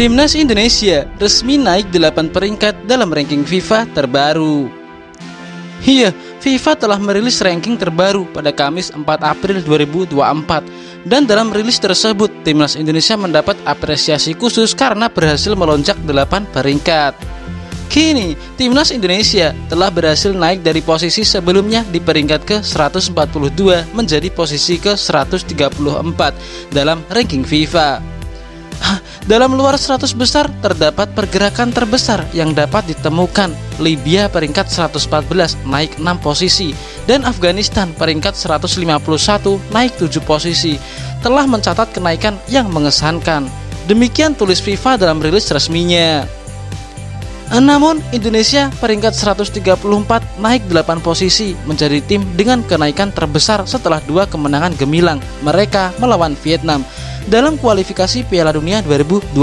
Timnas Indonesia resmi naik 8 peringkat dalam ranking FIFA terbaru. Iya, FIFA telah merilis ranking terbaru pada Kamis 4 April 2024. Dan dalam rilis tersebut, Timnas Indonesia mendapat apresiasi khusus karena berhasil melonjak 8 peringkat. Kini, Timnas Indonesia telah berhasil naik dari posisi sebelumnya di peringkat ke-142 menjadi posisi ke-134 dalam ranking FIFA. Dalam luar 100 besar terdapat pergerakan terbesar yang dapat ditemukan. Libya peringkat 114 naik 6 posisi dan Afghanistan peringkat 151 naik 7 posisi. Telah mencatat kenaikan yang mengesankan. Demikian tulis FIFA dalam rilis resminya. Namun Indonesia peringkat 134 naik 8 posisi menjadi tim dengan kenaikan terbesar setelah 2 kemenangan gemilang mereka melawan Vietnam dalam kualifikasi Piala Dunia 2026.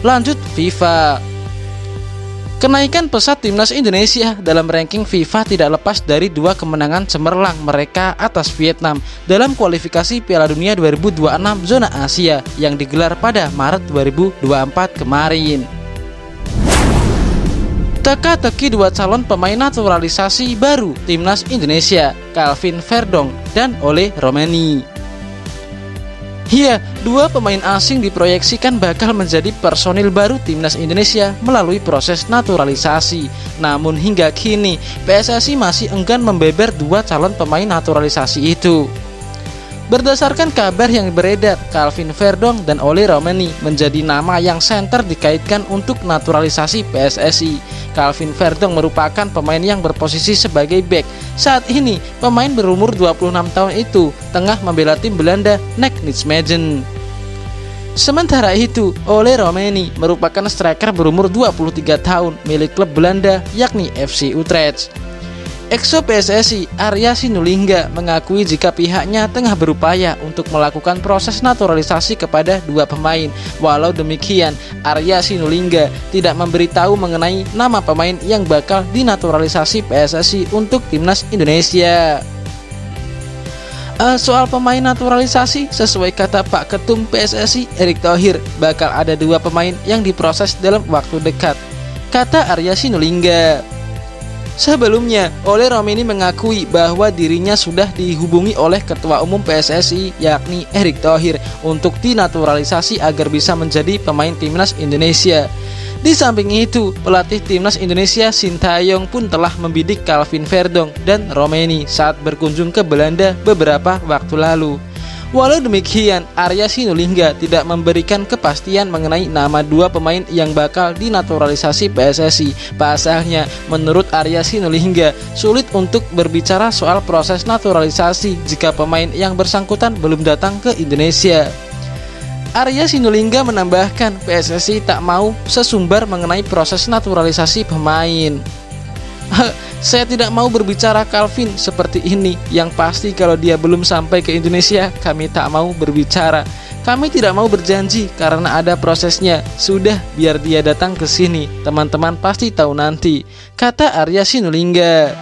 Lanjut FIFA. Kenaikan pesat Timnas Indonesia dalam ranking FIFA tidak lepas dari 2 kemenangan cemerlang mereka atas Vietnam dalam kualifikasi Piala Dunia 2026 zona Asia yang digelar pada Maret 2024 kemarin. Teka-teki 2 calon pemain naturalisasi baru Timnas Indonesia, Calvin Verdong dan Ole Romeni. Iya, 2 pemain asing diproyeksikan bakal menjadi personil baru Timnas Indonesia melalui proses naturalisasi. Namun hingga kini, PSSI masih enggan membeber 2 calon pemain naturalisasi itu. Berdasarkan kabar yang beredar, Calvin Verdong dan Ole Romeni menjadi nama yang senter dikaitkan untuk naturalisasi PSSI. Calvin Verdong merupakan pemain yang berposisi sebagai bek. Saat ini, pemain berumur 26 tahun itu tengah membela tim Belanda NEC Nijmegen. Sementara itu, Ole Romeni merupakan striker berumur 23 tahun milik klub Belanda yakni FC Utrecht. Exo PSSI Arya Sinulinga mengakui jika pihaknya tengah berupaya untuk melakukan proses naturalisasi kepada 2 pemain. Walau demikian, Arya Sinulinga tidak memberitahu mengenai nama pemain yang bakal dinaturalisasi PSSI untuk Timnas Indonesia. Soal pemain naturalisasi, sesuai kata Pak Ketum PSSI Erick Thohir, bakal ada 2 pemain yang diproses dalam waktu dekat, kata Arya Sinulinga. Sebelumnya, Ole Romeni mengakui bahwa dirinya sudah dihubungi oleh Ketua Umum PSSI yakni Erick Thohir untuk dinaturalisasi agar bisa menjadi pemain Timnas Indonesia. Di samping itu, pelatih Timnas Indonesia Sintayong pun telah membidik Calvin Verdong dan Romeni saat berkunjung ke Belanda beberapa waktu lalu. Walau demikian, Arya Sinulinga tidak memberikan kepastian mengenai nama 2 pemain yang bakal dinaturalisasi PSSI. Pasalnya, menurut Arya Sinulinga, sulit untuk berbicara soal proses naturalisasi jika pemain yang bersangkutan belum datang ke Indonesia. Arya Sinulinga menambahkan PSSI tak mau sesumbar mengenai proses naturalisasi pemain. Saya tidak mau berbicara Calvin seperti ini. Yang pasti kalau dia belum sampai ke Indonesia, kami tak mau berbicara. Kami tidak mau berjanji karena ada prosesnya. Sudah, biar dia datang ke sini. Teman-teman pasti tahu nanti, kata Arya Sinulinga.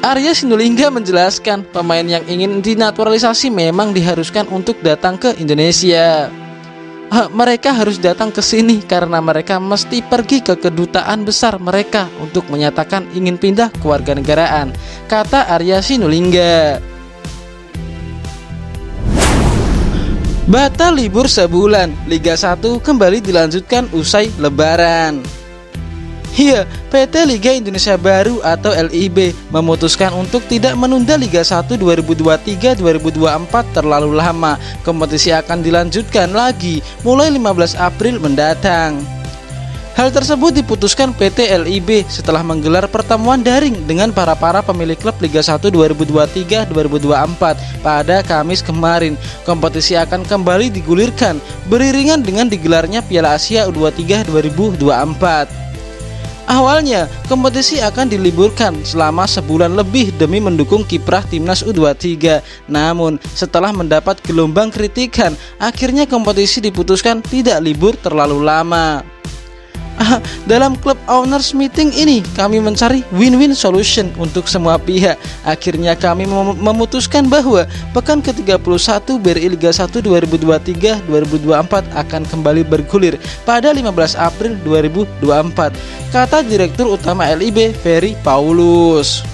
Arya Sinulinga menjelaskan pemain yang ingin dinaturalisasi memang diharuskan untuk datang ke Indonesia. Mereka harus datang ke sini karena mereka mesti pergi ke kedutaan besar mereka untuk menyatakan ingin pindah kewarganegaraan, kata Arya Sinulinga. Batal libur sebulan, Liga 1 kembali dilanjutkan usai Lebaran. Iya, PT Liga Indonesia Baru atau LIB memutuskan untuk tidak menunda Liga 1 2023-2024 terlalu lama. Kompetisi akan dilanjutkan lagi mulai 15 April mendatang. Hal tersebut diputuskan PT LIB setelah menggelar pertemuan daring dengan para pemilik klub Liga 1 2023-2024 pada Kamis kemarin. Kompetisi akan kembali digulirkan beriringan dengan digelarnya Piala Asia U23 2024. Awalnya, kompetisi akan diliburkan selama sebulan lebih demi mendukung kiprah Timnas U23. Namun, setelah mendapat gelombang kritikan, akhirnya kompetisi diputuskan tidak libur terlalu lama. Dalam Club Owners Meeting ini kami mencari win-win solution untuk semua pihak. Akhirnya kami memutuskan bahwa pekan ke-31 BRI Liga 1 2023-2024 akan kembali bergulir pada 15 April 2024, kata Direktur Utama LIB Ferry Paulus.